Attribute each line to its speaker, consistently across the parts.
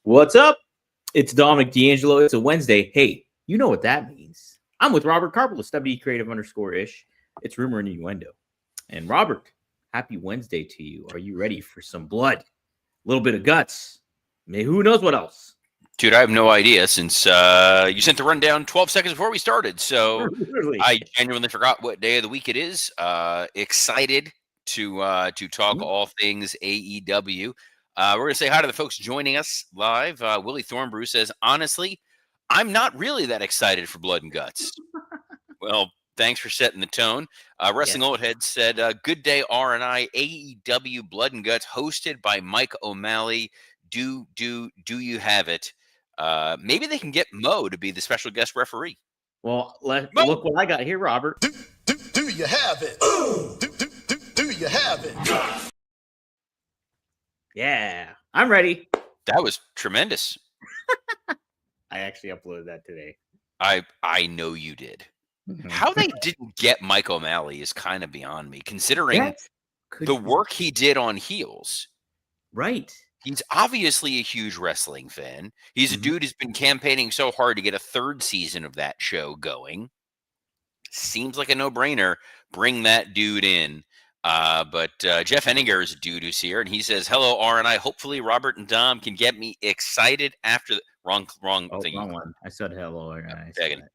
Speaker 1: What's up? It's Dominic D'Angelo. It's a Wednesday. Hey, you know what that means. I'm with Robert Karpelis, WE Creative_ish. It's Rumor and Innuendo. And Robert, happy Wednesday to you. Are you ready for some blood? A little bit of guts. Maybe who knows what else?
Speaker 2: Dude, I have no idea since you sent the rundown 12 seconds before we started. So
Speaker 1: Literally.
Speaker 2: I genuinely forgot what day of the week it is. Excited to talk all things AEW. We're going to say hi to the folks joining us live. Willie Thornbrew says, honestly, I'm not really that excited for Blood and Guts. Well, thanks for setting the tone. Wrestling Old Head said, good day, R&I, AEW Blood and Guts, hosted by Mike O'Malley. Do you have it? Maybe they can get Mo to be the special guest referee.
Speaker 1: Well, look what I got here, Robert.
Speaker 3: Do you have it? Do you have it?
Speaker 1: Yeah, I'm ready.
Speaker 2: That was tremendous.
Speaker 1: I actually uploaded that today.
Speaker 2: I know you did. How they didn't get Mike O'Malley is kind of beyond me, considering the work he did on Heels.
Speaker 1: Right.
Speaker 2: He's obviously a huge wrestling fan. He's a dude who's been campaigning so hard to get a third season of that show going. Seems like a no-brainer. Bring that dude in. But Jeff Henninger is a dude who's here, and he says, hello, R&I. Hopefully Robert and Dom can get me excited after the wrong thing.
Speaker 1: Wrong one. I said hello, R&I.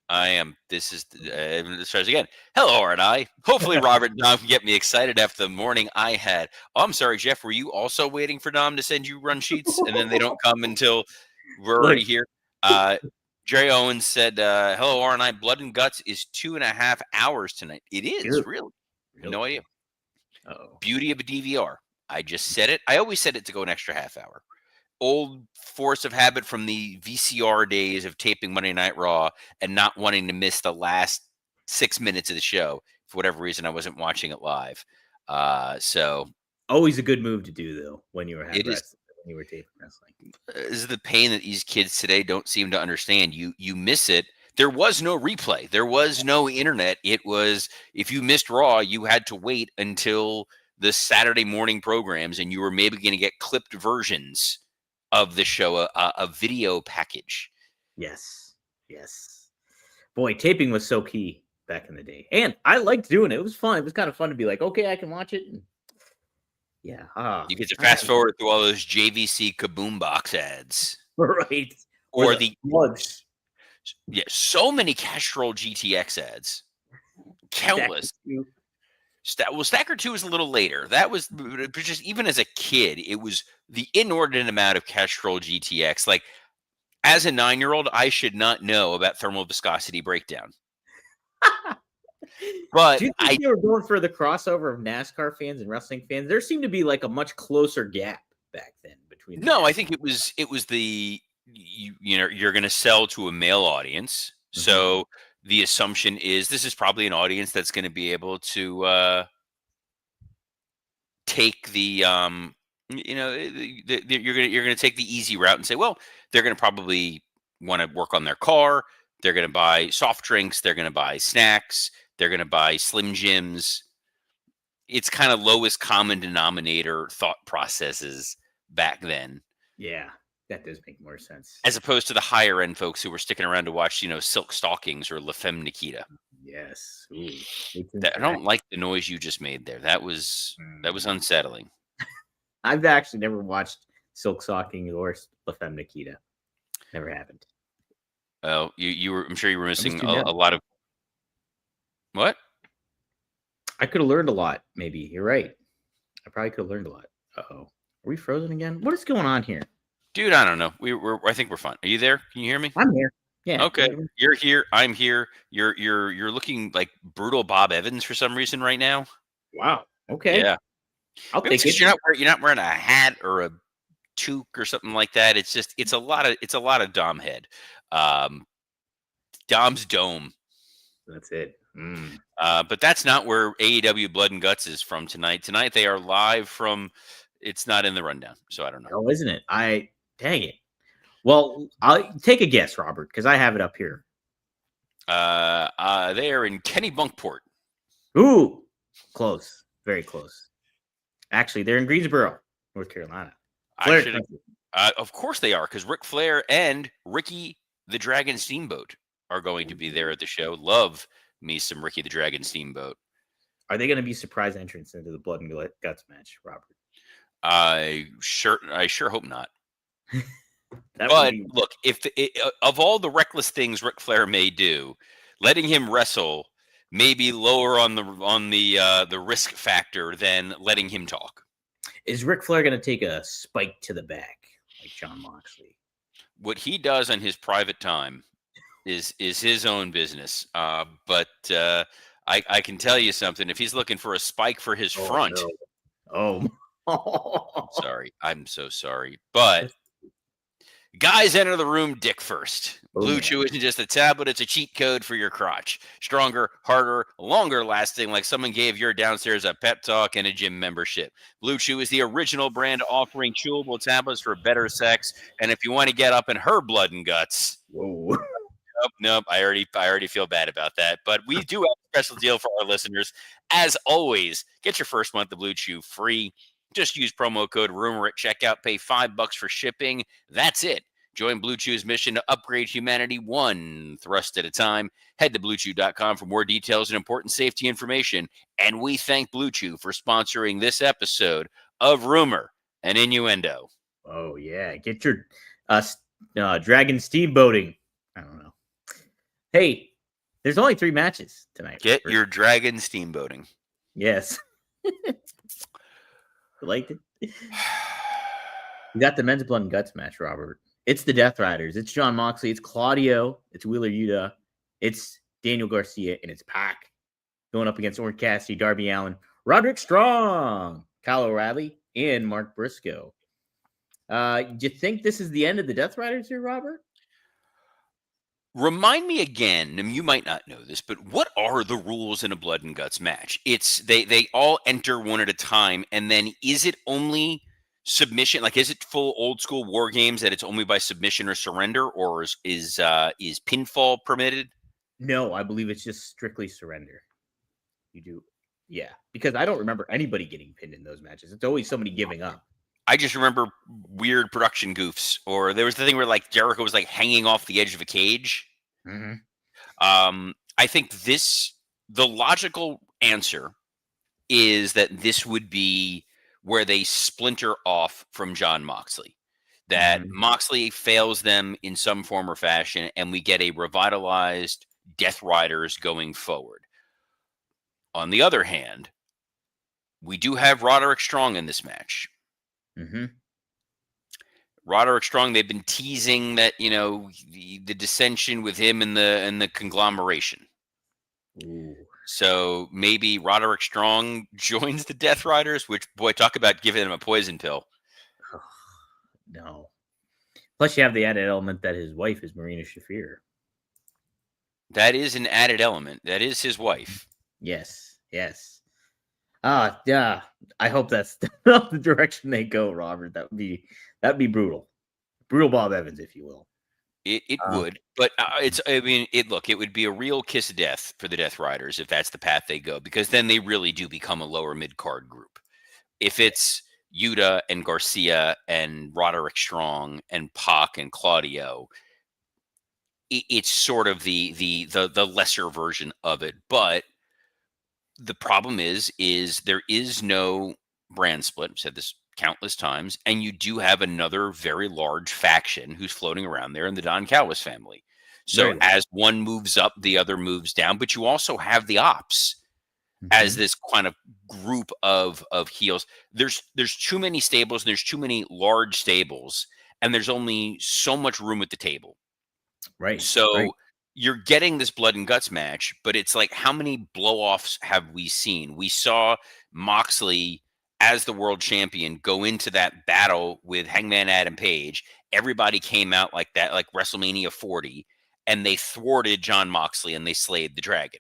Speaker 2: I am. This is let's try this again. Hello, R&I. Hopefully Robert and Dom can get me excited after the morning I had. Oh, I'm sorry, Jeff. Were you also waiting for Dom to send you run sheets, and then they don't come until we're already here? Jerry Owens said, hello, R&I. Blood and Guts is 2.5 hours tonight. It is, really. No idea. Beauty of a DVR. I just said it. I always said it to go an extra half hour. Old force of habit from the VCR days of taping Monday Night Raw and not wanting to miss the last 6 minutes of the show. For whatever reason, I wasn't watching it live. So
Speaker 1: always a good move to do, though, when you were taping wrestling.
Speaker 2: This is the pain that these kids today don't seem to understand. You miss it. There was no replay. There was no internet. It was, if you missed Raw, you had to wait until the Saturday morning programs, and you were maybe going to get clipped versions of the show, a video package.
Speaker 1: Yes. Boy, taping was so key back in the day. And I liked doing it. It was fun. It was kind of fun to be like, okay, I can watch it. And yeah.
Speaker 2: You get to fast forward through all those JVC Kaboom Box ads.
Speaker 1: Right.
Speaker 2: Or the
Speaker 1: plugs.
Speaker 2: Yeah, so many Castrol GTX ads. Countless. Stacker 2 was a little later. That was just, even as a kid, it was the inordinate amount of Castrol GTX. Like, as a 9-year-old, I should not know about thermal viscosity breakdown. But
Speaker 1: do you think they were going for the crossover of NASCAR fans and wrestling fans? There seemed to be like a much closer gap back then between.
Speaker 2: No, I think it was the you're going to sell to a male audience, so the assumption is this is probably an audience that's going to be able to take the you're going to take the easy route and say, well, they're going to probably want to work on their car. They're going to buy soft drinks. They're going to buy snacks. They're going to buy Slim Jims. It's kind of lowest common denominator thought processes back then.
Speaker 1: Yeah, that does make more sense.
Speaker 2: As opposed to the higher end folks who were sticking around to watch, Silk Stockings or La Femme Nikita.
Speaker 1: Yes.
Speaker 2: I don't like the noise you just made there. That was unsettling.
Speaker 1: I've actually never watched Silk Stockings or La Femme Nikita. Never happened.
Speaker 2: Oh, I'm sure you were missing a lot of. What?
Speaker 1: I could have learned a lot, maybe. You're right. I probably could have learned a lot. Uh-oh. Are we frozen again? What is going on here?
Speaker 2: Dude, I don't know. I think we're fine. Are you there? Can you hear me?
Speaker 1: I'm here. Yeah.
Speaker 2: Okay. You're here. I'm here. You're looking like brutal Bob Evans for some reason right now.
Speaker 1: Wow. Okay.
Speaker 2: Yeah.
Speaker 1: I'll take it.
Speaker 2: You're not wearing a hat or a toque or something like that. It's a lot of Dom head. Dom's dome.
Speaker 1: That's it.
Speaker 2: But that's not where AEW Blood and Guts is from tonight. Tonight they are live from. It's not in the rundown, so I don't know.
Speaker 1: Oh, isn't it? Dang it. Well, I'll take a guess, Robert, because I have it up here.
Speaker 2: They are in Kennebunkport.
Speaker 1: Ooh, close, very close. Actually, they're in Greensboro, North Carolina.
Speaker 2: Of course they are, because Ric Flair and Ricky the Dragon Steamboat are going to be there at the show. Love me some Ricky the Dragon Steamboat.
Speaker 1: Are they going to be surprise entrants into the Blood and Guts match, Robert?
Speaker 2: I sure hope not.
Speaker 1: That would
Speaker 2: But
Speaker 1: be
Speaker 2: look, of all the reckless things Ric Flair may do, letting him wrestle may be lower on the risk factor than letting him talk.
Speaker 1: Is Ric Flair going to take a spike to the back like Jon Moxley?
Speaker 2: What he does on his private time is his own business. But I can tell you something. If he's looking for a spike for his front,
Speaker 1: no.
Speaker 2: I'm so sorry. But guys enter the room dick first. Blue Chew isn't just a tablet, it's a cheat code for your crotch. Stronger, harder, longer lasting, like someone gave your downstairs a pep talk and a gym membership. Blue Chew is the original brand offering chewable tablets for better sex. And if you want to get up in her blood and guts.
Speaker 1: Whoa.
Speaker 2: Nope. I already feel bad about that. But we do have a special deal for our listeners. As always, get your first month of Blue Chew free. Just use promo code RUMOR at checkout. Pay $5 for shipping. That's it. Join Blue Chew's mission to upgrade humanity one thrust at a time. Head to BlueChew.com for more details and important safety information. And we thank Blue Chew for sponsoring this episode of Rumor and Innuendo.
Speaker 1: Oh, yeah. Get your Dragon Steamboating. I don't know. Hey, there's only 3 matches tonight.
Speaker 2: Get your Dragon Steamboating.
Speaker 1: Yes. You liked it? We got the men's blood and guts match, Robert. It's the Death Riders. It's Jon Moxley. It's Claudio. It's Wheeler Yuta. It's Daniel Garcia. And it's Pac going up against Orange Cassidy, Darby Allin, Roderick Strong, Kyle O'Reilly, and Mark Briscoe. Do you think this is the end of the Death Riders here, Robert?
Speaker 2: Remind me again, and you might not know this, but what are the rules in a blood and guts match? It's they all enter one at a time, and then is it only submission? Like, is it full old school war games that it's only by submission or surrender, or is pinfall permitted?
Speaker 1: No, I believe it's just strictly surrender. You do, yeah, because I don't remember anybody getting pinned in those matches. It's always somebody giving up.
Speaker 2: I just remember weird production goofs, or there was the thing where like Jericho was like hanging off the edge of a cage.
Speaker 1: Mm-hmm.
Speaker 2: I think the logical answer is that this would be where they splinter off from Jon Moxley, that Moxley fails them in some form or fashion, and we get a revitalized Death Riders going forward. On the other hand, we do have Roderick Strong in this match.
Speaker 1: Mm-hmm.
Speaker 2: Roderick Strong, they've been teasing that, the dissension with him and the conglomeration.
Speaker 1: Ooh.
Speaker 2: So maybe Roderick Strong joins the Death Riders, which, boy, talk about giving him a poison pill.
Speaker 1: Oh, no. Plus, you have the added element that his wife is Marina Shafir.
Speaker 2: That is an added element. That is his wife.
Speaker 1: Yes. Yeah. I hope that's not the direction they go, Robert. That'd be brutal. Brutal Bob Evans, if you will.
Speaker 2: It would, but it would be a real kiss of death for the Death Riders if that's the path they go, because then they really do become a lower mid-card group. If it's Yuta and Garcia and Roderick Strong and Pac and Claudio, it's sort of the lesser version of it. But the problem is there is no brand split. I've said this countless times, and you do have another very large faction who's floating around there in the Don Callis family. So as one moves up, the other moves down, but you also have the Ops as this kind of group of heels. There's too many stables, and there's too many large stables, and there's only so much room at the table.
Speaker 1: Right.
Speaker 2: So you're getting this blood and guts match, but it's like, how many blow-offs have we seen? We saw Moxley as the world champion go into that battle with Hangman Adam Page. Everybody came out like that, like WrestleMania 40, and they thwarted Jon Moxley and they slayed the dragon.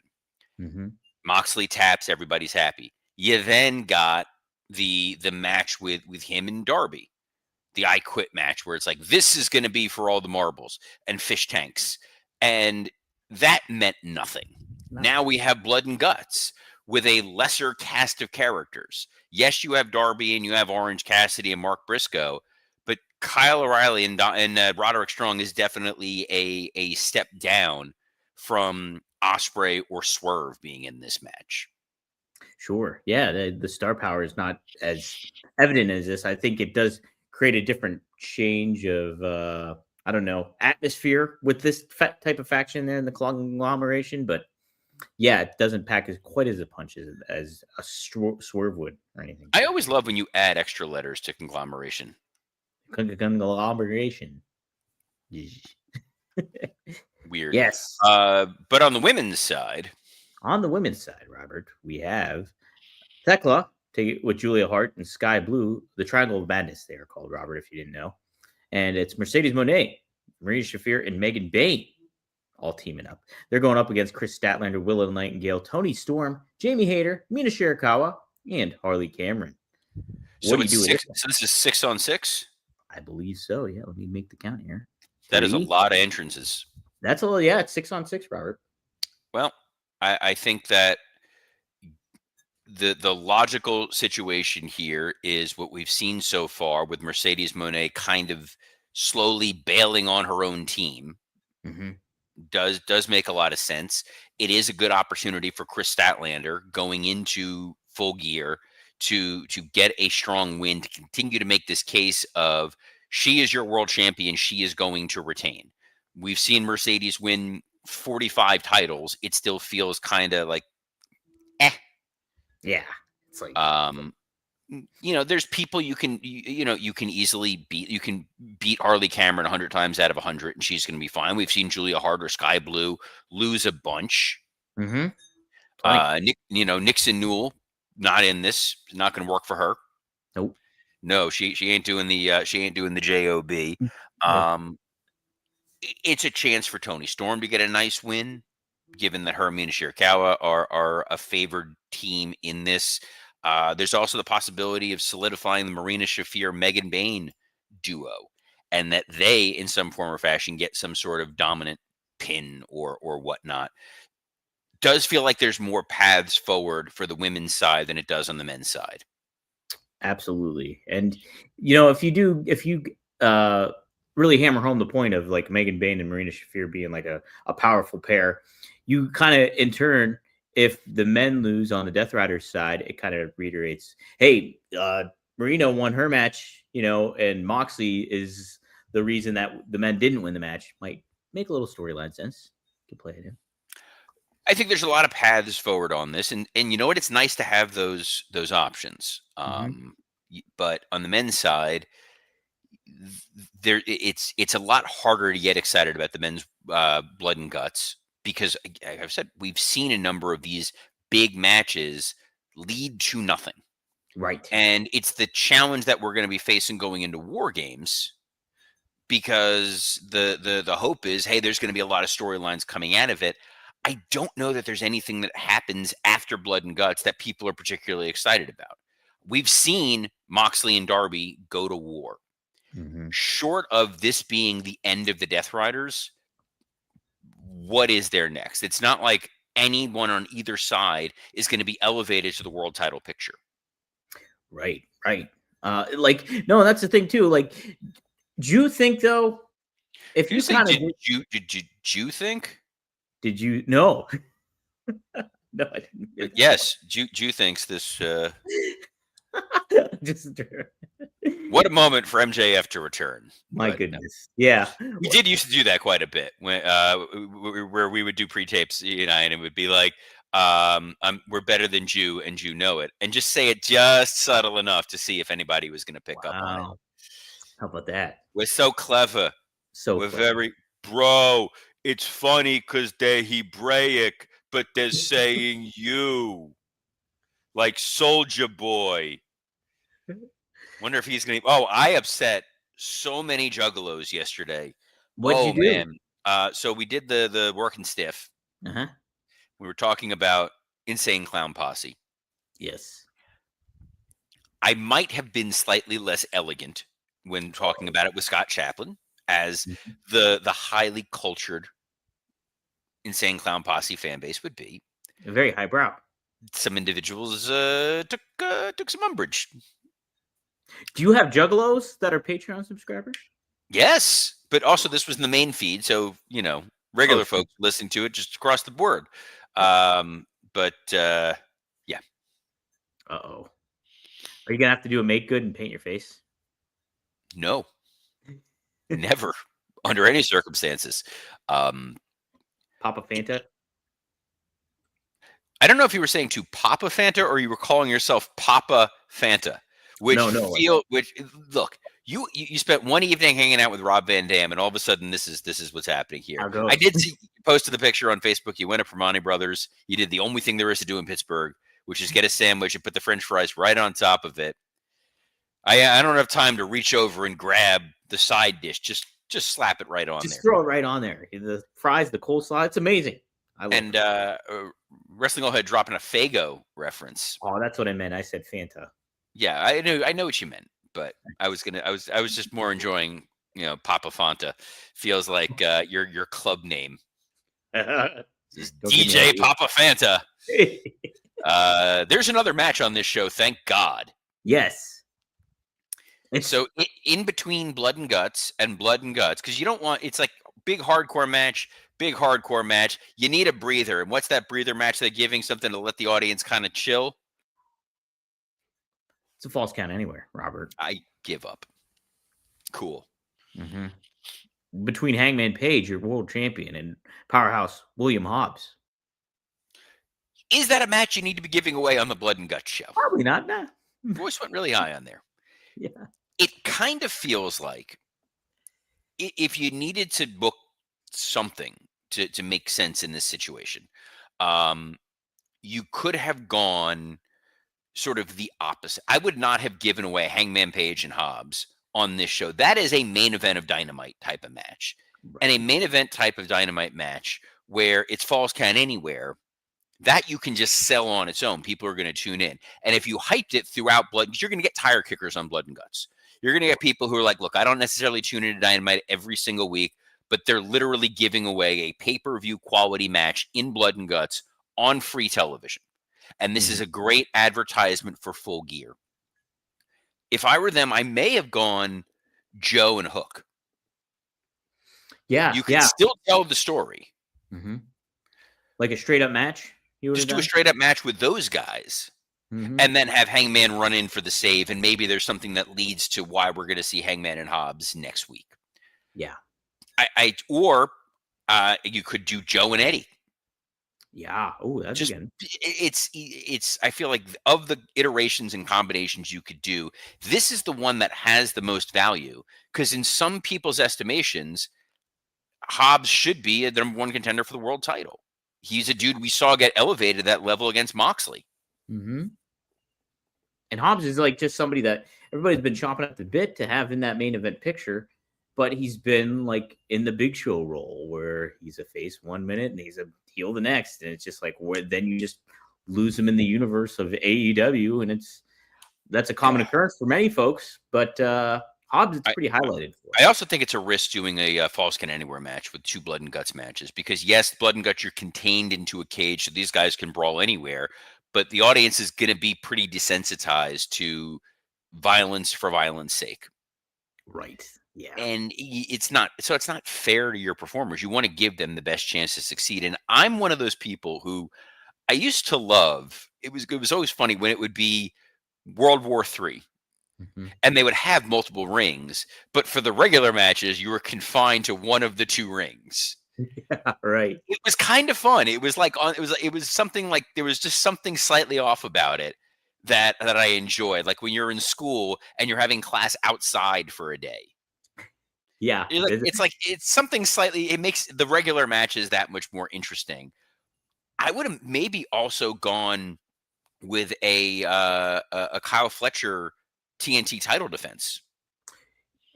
Speaker 1: Mm-hmm.
Speaker 2: Moxley taps, everybody's happy. You then got the match with him and Darby, the I Quit match, where it's like, this is going to be for all the marbles and fish tanks. And that meant nothing. Now we have blood and guts with a lesser cast of characters. Yes, you have Darby and you have Orange Cassidy and Mark Briscoe, but Kyle O'Reilly and Roderick Strong is definitely a step down from Osprey or Swerve being in this match.
Speaker 1: Sure. Yeah, the star power is not as evident as this. I think it does create a different change of I don't know, atmosphere with this type of faction there in the conglomeration, but yeah, it doesn't pack as quite as a punch as a swerve would or anything.
Speaker 2: I always love when you add extra letters to conglomeration.
Speaker 1: Conglomeration.
Speaker 2: Weird.
Speaker 1: Yes.
Speaker 2: But on the women's side,
Speaker 1: On the women's side, Robert, we have Tekla take it with Julia Hart and Sky Blue, the Triangle of Madness. They are called, Robert, if you didn't know. And it's Mercedes Monet, Marina Shafir, and Megan Bain all teaming up. They're going up against Chris Statlander, Willow Nightingale, Tony Storm, Jamie Hayter, Mina Shirakawa, and Harley Cameron. What do you do with this?
Speaker 2: So this is 6-on-6?
Speaker 1: I believe so. Yeah, let me make the count here.
Speaker 2: That is a lot of entrances.
Speaker 1: That's all. Yeah, it's 6-on-6, Robert.
Speaker 2: Well, I think that the logical situation here is what we've seen so far with Mercedes Monet kind of slowly bailing on her own team.
Speaker 1: Mm-hmm.
Speaker 2: Does make a lot of sense. It is a good opportunity for Chris Statlander going into Full Gear to get a strong win, to continue to make this case of she is your world champion. She is going to retain. We've seen Mercedes win 45 titles. It still feels kind of like,
Speaker 1: Yeah, it's like
Speaker 2: there's people you can easily beat. You can beat Harley Cameron 100 times out of 100, and she's going to be fine. We've seen Julia Hart or Sky Blue lose a bunch.
Speaker 1: Mm-hmm.
Speaker 2: Nixon Newell not in this. Not going to work for her.
Speaker 1: Nope.
Speaker 2: No, she ain't doing the job.
Speaker 1: Nope.
Speaker 2: It's a chance for Tony Storm to get a nice win, given that her and Mina Shirakawa are a favored team in this. There's also the possibility of solidifying the Marina Shafir Megan Bain duo, and that they, in some form or fashion, get some sort of dominant pin or whatnot. Does feel like there's more paths forward for the women's side than it does on the men's side.
Speaker 1: Absolutely. And if you really hammer home the point of like Megan Bain and Marina Shafir being like a powerful pair, you kind of in turn, if the men lose on the Death Riders side, it kind of reiterates, hey, Marina won her match, and Moxley is the reason that the men didn't win the match. Might make a little storyline sense. You can play it in.
Speaker 2: I think there's a lot of paths forward on this, and you know what? It's nice to have those options. But on the men's side, it's a lot harder to get excited about the men's blood and guts because, like I've said, we've seen a number of these big matches lead to nothing.
Speaker 1: Right.
Speaker 2: And it's the challenge that we're going to be facing going into War Games, because the hope is, hey, there's going to be a lot of storylines coming out of it. I don't know that there's anything that happens after Blood and Guts that people are particularly excited about. We've seen Moxley and Darby go to war.
Speaker 1: Mm-hmm.
Speaker 2: Short of this being the end of the Death Riders, what is there next? It's not like anyone on either side is going to be elevated to the world title picture.
Speaker 1: Right. No, that's the thing too. Like, do you think though, if you kind of
Speaker 2: did you think?
Speaker 1: Did you no? No, I didn't.
Speaker 2: Yes, Jew thinks this.
Speaker 1: Just
Speaker 2: what a moment for MJF to return.
Speaker 1: My goodness, no. Yeah,
Speaker 2: we did used to do that quite a bit when where we would do pre-tapes, and it would be like, "We're better than Jew, and Jew know it," and just say it just subtle enough to see if anybody was going to pick up on it.
Speaker 1: How about that?
Speaker 2: We're so clever. We're very bro. It's funny because they're Hebraic, but they're saying you. Like Soldier Boy. Wonder if he's going to... Oh, I upset so many juggalos yesterday.
Speaker 1: What'd you do?
Speaker 2: Man. So we did the working stiff.
Speaker 1: Uh-huh.
Speaker 2: We were talking about Insane Clown Posse.
Speaker 1: Yes.
Speaker 2: I might have been slightly less elegant when talking about it with Scott Chaplin as the highly cultured Insane Clown Posse fan base would be.
Speaker 1: Very highbrow.
Speaker 2: Some individuals took some umbrage.
Speaker 1: Do you have Juggalos that are Patreon subscribers?
Speaker 2: Yes, but also this was in the main feed, so regular
Speaker 1: sure.
Speaker 2: folks listening to it just across the board. But yeah,
Speaker 1: Uh-oh. Are you gonna have to do a make good and paint your face?
Speaker 2: no, never under any circumstances.
Speaker 1: Papa Fanta?
Speaker 2: I don't know if you were saying to Papa Fanta or you were calling yourself Papa Fanta, which
Speaker 1: No.
Speaker 2: look, you spent one evening hanging out with Rob Van Dam, and all of a sudden this is what's happening here.
Speaker 1: How goes?
Speaker 2: I did see you posted the picture on Facebook. You went to Permane Brothers. You did the only thing there is to do in Pittsburgh, which is get a sandwich and put the French fries right on top of it. I don't have time to reach over and grab the side dish. Just slap it right on
Speaker 1: Just
Speaker 2: there.
Speaker 1: throw it right on there. The fries, the coleslaw, it's amazing. I love
Speaker 2: And Wrestling All Head dropping a Fago reference.
Speaker 1: Oh, that's what I meant. I said Fanta.
Speaker 2: Yeah, I know what you meant, but I was just more enjoying, Papa Fanta. Feels like your club name. This is DJ Papa Fanta. There's another match on this show, thank God.
Speaker 1: Yes.
Speaker 2: So in between Blood and Guts, because you don't want, it's like big hardcore match. You need a breather. And what's that breather match they're giving? Something to let the audience kind of chill?
Speaker 1: It's a false count anywhere, Robert.
Speaker 2: I give up. Cool.
Speaker 1: Mm-hmm. Between Hangman Page, your world champion, and Powerhouse William Hobbs.
Speaker 2: Is that a match you need to be giving away on the Blood and Guts show?
Speaker 1: Probably not. Nah.
Speaker 2: Voice went really high on there.
Speaker 1: Yeah.
Speaker 2: It kind of feels like if you needed to book something to make sense in this situation, you could have gone sort of the opposite. I would not have given away Hangman Page and Hobbs on this show. That is a main event of Dynamite type of match. Right. And a main event type of Dynamite match where it's Falls Count Anywhere, that you can just sell on its own. People are going to tune in. And if you hyped it throughout Blood, you're going to get tire kickers on Blood and Guts. You're going to get people who are like, look, I don't necessarily tune into Dynamite every single week, but they're literally giving away a pay-per-view quality match in Blood and Guts on free television. And this is a great advertisement for Full Gear. If I were them, I may have gone Joe and Hook.
Speaker 1: Yeah.
Speaker 2: You can still tell the story.
Speaker 1: Mm-hmm. Like a straight up match?
Speaker 2: Just do a straight up match with those guys. Mm-hmm. And then have Hangman run in for the save. And maybe there's something that leads to why we're going to see Hangman and Hobbs next week.
Speaker 1: Yeah.
Speaker 2: Or you could do Joe and Eddie.
Speaker 1: Yeah. Oh, that's again.
Speaker 2: It's. I feel like of the iterations and combinations you could do, this is the one that has the most value because in some people's estimations, Hobbs should be the number one contender for the world title. He's a dude we saw get elevated to that level against Moxley.
Speaker 1: Mm-hmm. And Hobbs is like just somebody that everybody's been chomping at the bit to have in that main event picture. But he's been like in the Big Show role where he's a face 1 minute and he's a heel the next. And it's just like where then you just lose him in the universe of AEW. And that's a common occurrence for many folks. But Hobbs is pretty highlighted for.
Speaker 2: I also think it's a risk doing a Falls Count Anywhere match with two Blood and Guts matches. Because yes, Blood and Guts, you're contained into a cage. So these guys can brawl anywhere. But the audience is going to be pretty desensitized to violence for violence sake.
Speaker 1: Right. Yeah.
Speaker 2: And it's not fair to your performers. You want to give them the best chance to succeed. And I'm one of those people who I used to love. It was always funny when it would be World War III and they would have multiple rings. But for the regular matches, you were confined to one of the two rings.
Speaker 1: Yeah, right.
Speaker 2: It was kind of fun. It was like it was something like there was just something slightly off about it that I enjoyed. Like when you're in school and you're having class outside for a day.
Speaker 1: Yeah.
Speaker 2: It's something slightly, it makes the regular matches that much more interesting. I would have maybe also gone with a Kyle Fletcher TNT title defense.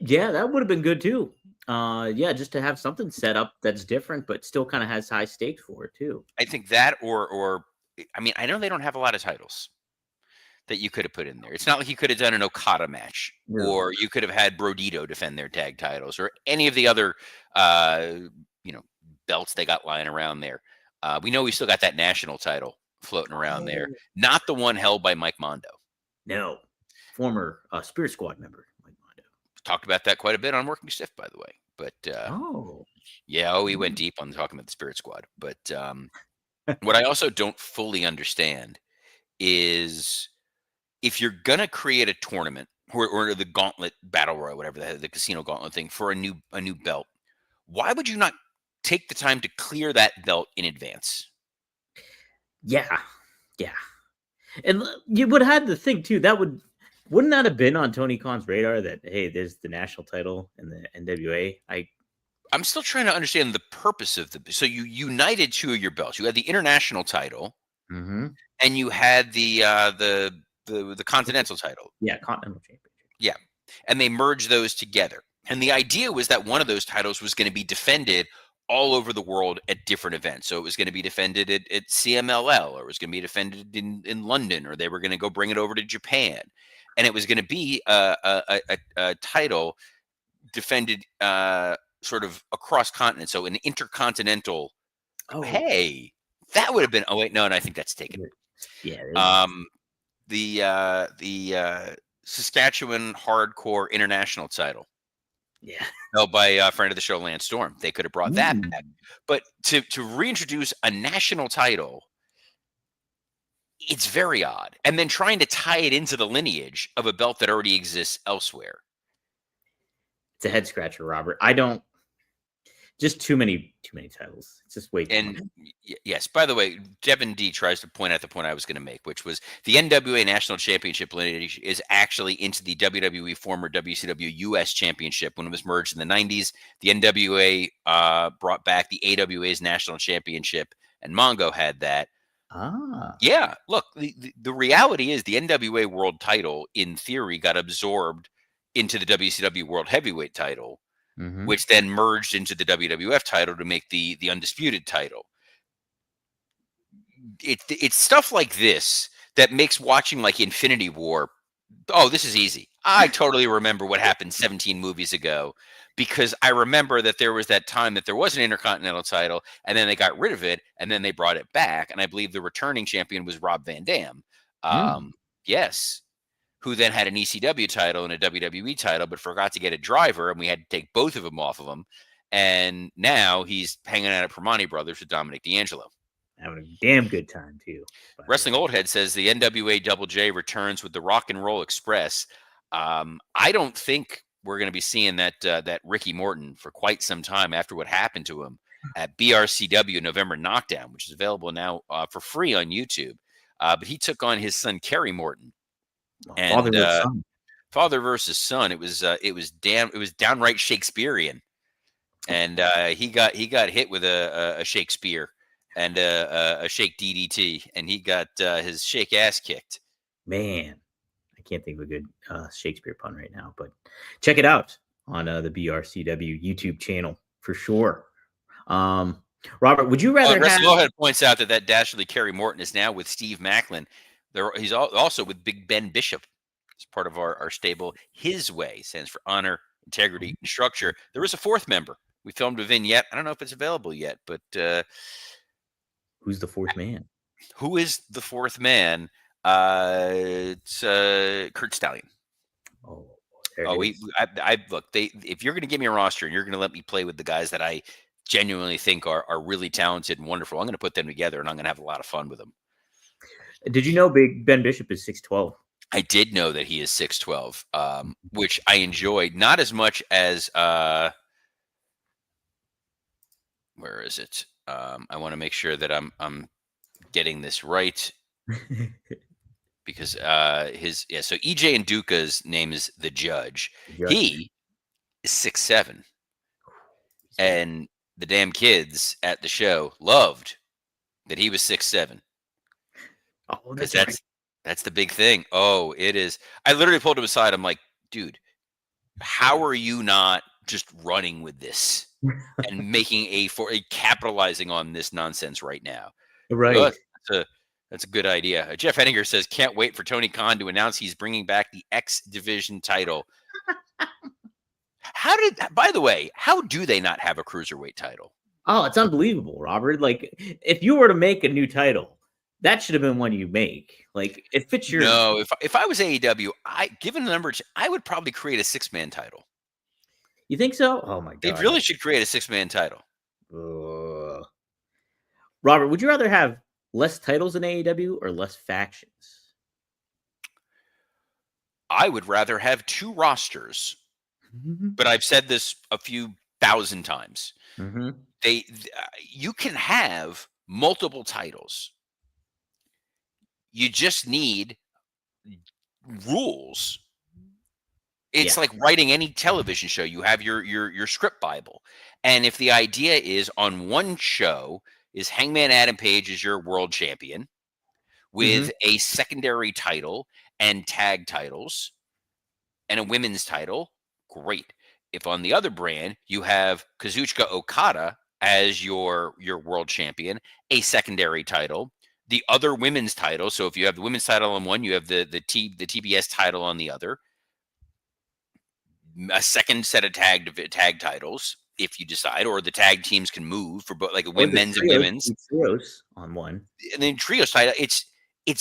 Speaker 1: Yeah, that would have been good too. Just to have something set up that's different, but still kind of has high stakes for it too.
Speaker 2: I think that or I mean, I know they don't have a lot of titles that you could have put in there. It's not like you could have done an Okada match or you could have had Brodito defend their tag titles or any of the other, belts they got lying around there. We know we still got that national title floating around there. Not the one held by Mike Mondo.
Speaker 1: No. former Spirit Squad member, Mike Mondo.
Speaker 2: Talked about that quite a bit on Working Stiff, by the way. But we went deep on talking about the Spirit Squad. But what I also don't fully understand is if you're gonna create a tournament or the Gauntlet Battle Royal, whatever the Casino Gauntlet thing for a new belt, why would you not take the time to clear that belt in advance?
Speaker 1: Yeah. And you would have to think too. Wouldn't that have been on Tony Khan's radar that hey, there's the national title in the NWA?
Speaker 2: I'm still trying to understand the purpose of so you united two of your belts. You had the international title,
Speaker 1: Mm-hmm.
Speaker 2: and you had the continental title.
Speaker 1: Yeah, Continental Championship.
Speaker 2: Yeah, and they merged those together. And the idea was that one of those titles was going to be defended all over the world at different events. So it was going to be defended at CMLL, or it was going to be defended in London, or they were going to go bring it over to Japan, and it was going to be a title defended sort of across continents. So an intercontinental.
Speaker 1: Oh,
Speaker 2: hey, that would have been. Oh wait, no, and I think that's taken.
Speaker 1: Yeah.
Speaker 2: The Saskatchewan Hardcore International title.
Speaker 1: Yeah.
Speaker 2: Held by a friend of the show, Lance Storm. They could have brought that back. But to reintroduce a national title, it's very odd. And then trying to tie it into the lineage of a belt that already exists elsewhere.
Speaker 1: It's a head scratcher, Robert. Just too many titles. It's just way too much.
Speaker 2: Yes, by the way, Devin D tries to point out the point I was going to make, which was the NWA National Championship lineage is actually into the WWE former WCW US Championship when it was merged in the 90s. The NWA brought back the AWA's National Championship, and Mongo had that. Yeah, look, the reality is the NWA World title, in theory, got absorbed into the WCW World Heavyweight title. Mm-hmm. Which then merged into the WWF title to make the undisputed title. It's stuff like this that makes watching like Infinity War. Oh, this is easy. I totally remember what happened 17 movies ago because I remember that there was that time that there was an Intercontinental title and then they got rid of it and then they brought it back. And I believe the returning champion was Rob Van Dam. Yes. Who then had an ECW title and a WWE title, but forgot to get a driver, and we had to take both of them off of him. And now he's hanging out at Permani Brothers with Dominic D'Angelo.
Speaker 1: Having a damn good time, too.
Speaker 2: Wrestling Old Head says the NWA Double J returns with the Rock and Roll Express. I don't think we're going to be seeing that Ricky Morton for quite some time after what happened to him at BRCW November Knockdown, which is available now for free on YouTube. But he took on his son, Kerry Morton. And father versus son. It was downright Shakespearean, and he got hit with a Shakespeare and a shake DDT, and he got his shake ass kicked.
Speaker 1: Man, I can't think of a good Shakespeare pun right now, but check it out on the BRCW YouTube channel for sure. Robert, would you rather?
Speaker 2: Wrestle points out that Dastardly Kerry Morton is now with Steve Macklin. He's also with Big Ben Bishop as part of our stable. His Way stands for honor, integrity, and structure. There is a fourth member. We filmed a vignette. I don't know if it's available yet, but
Speaker 1: who's the fourth man?
Speaker 2: Who is the fourth man? It's Kurt Stallion. Look. If you're going to give me a roster and you're going to let me play with the guys that I genuinely think are really talented and wonderful, I'm going to put them together and I'm going to have a lot of fun with them.
Speaker 1: Did you know Big Ben Bishop is 6'12"?
Speaker 2: I did know that he is 6'12", which I enjoyed. Not as much as where is it? I want to make sure that I'm getting this right because so EJ and Duca's name is the Judge. He is 6'7", and the damn kids at the show loved that he was 6'7". Oh, that's the big thing. Oh, it is. I literally pulled him aside. I'm like, dude, how are you not just running with this and making capitalizing on this nonsense right now?
Speaker 1: Right.
Speaker 2: That's a good idea. Jeff Henninger says, can't wait for Tony Khan to announce he's bringing back the X Division title. By the way, how do they not have a cruiserweight title?
Speaker 1: Oh, it's unbelievable, Robert. Like, if you were to make a new title, that should have been one you make. Like, it fits your.
Speaker 2: No, if I was AEW, given the number, I would probably create a 6-man title.
Speaker 1: You think so? Oh my god!
Speaker 2: They really should create a 6-man title.
Speaker 1: Robert, would you rather have less titles in AEW or less factions?
Speaker 2: I would rather have 2 rosters, but I've said this a few thousand times.
Speaker 1: Mm-hmm.
Speaker 2: You can have multiple titles. You just need rules. It's like writing any television show. You have your script Bible. And if the idea is on one show is Hangman Adam Page is your world champion with a secondary title and tag titles and a women's title, great. If on the other brand you have Kazuchika Okada as your world champion, a secondary title, the other women's title. So if you have the women's title on one, you have the TBS title on the other. A second set of tag titles, if you decide, or the tag teams can move for both, like a men's and women's.
Speaker 1: Trios on one,
Speaker 2: and then trios title. It's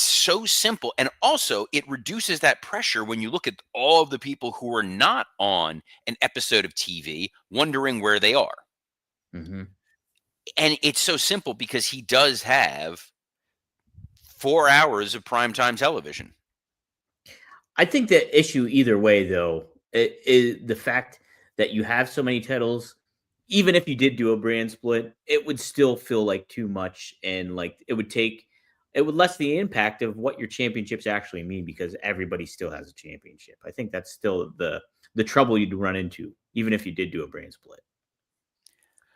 Speaker 2: so simple, and also it reduces that pressure when you look at all of the people who are not on an episode of TV, wondering where they are.
Speaker 1: Mm-hmm.
Speaker 2: And it's so simple because he does have 4 hours of primetime television.
Speaker 1: I think the issue either way, though, is the fact that you have so many titles. Even if you did do a brand split, it would still feel like too much, and like it would lessen the impact of what your championships actually mean because everybody still has a championship. I think that's still the trouble you'd run into, even if you did do a brand split.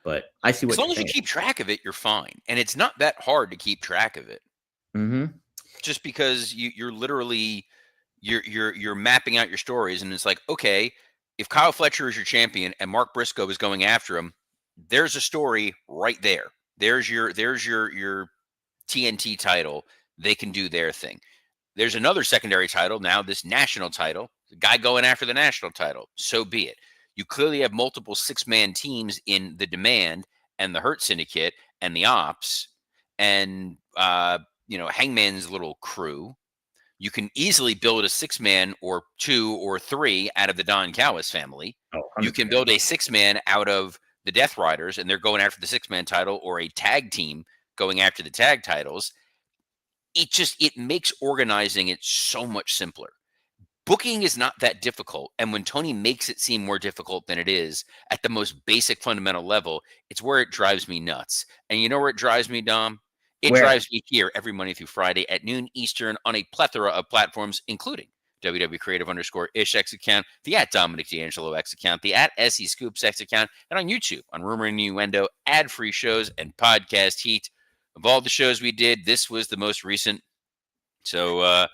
Speaker 1: But I see what.
Speaker 2: As long as you keep track of it, you're fine, and it's not that hard to keep track of it.
Speaker 1: Mm-hmm.
Speaker 2: Just because you're literally you're mapping out your stories, and it's like, okay, if Kyle Fletcher is your champion and Mark Briscoe is going after him, there's a story right there. There's your TNT title. They can do their thing. There's another secondary title now, this national title. The guy going after the national title. So be it. You clearly have multiple 6-man teams in the Demand and the Hurt Syndicate and the Ops and Hangman's little crew. You can easily build a 6-man or 2 or 3 out of the Don Callis family. You can build a 6-man out of the Death Riders, and they're going after the 6-man title, or a tag team going after the tag titles. It makes organizing it so much simpler. Booking is not that difficult, and when Tony makes it seem more difficult than it is at the most basic fundamental level, it's where it drives me nuts. And you know where it drives me, Dom? It drives me here every Monday through Friday at noon Eastern on a plethora of platforms, including WW Creative_ish X account, the @Dominic D'Angelo X account, the @SE Scoops X account, and on YouTube on Rumor and Innuendo, ad-free shows, and podcast heat. Of all the shows we did, this was the most recent. So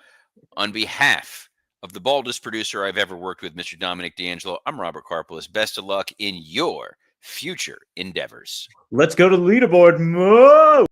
Speaker 2: on behalf of the baldest producer I've ever worked with, Mr. Dominic D'Angelo, I'm Robert Karpelis. Best of luck in your future endeavors.
Speaker 1: Let's go to the leaderboard. Mo!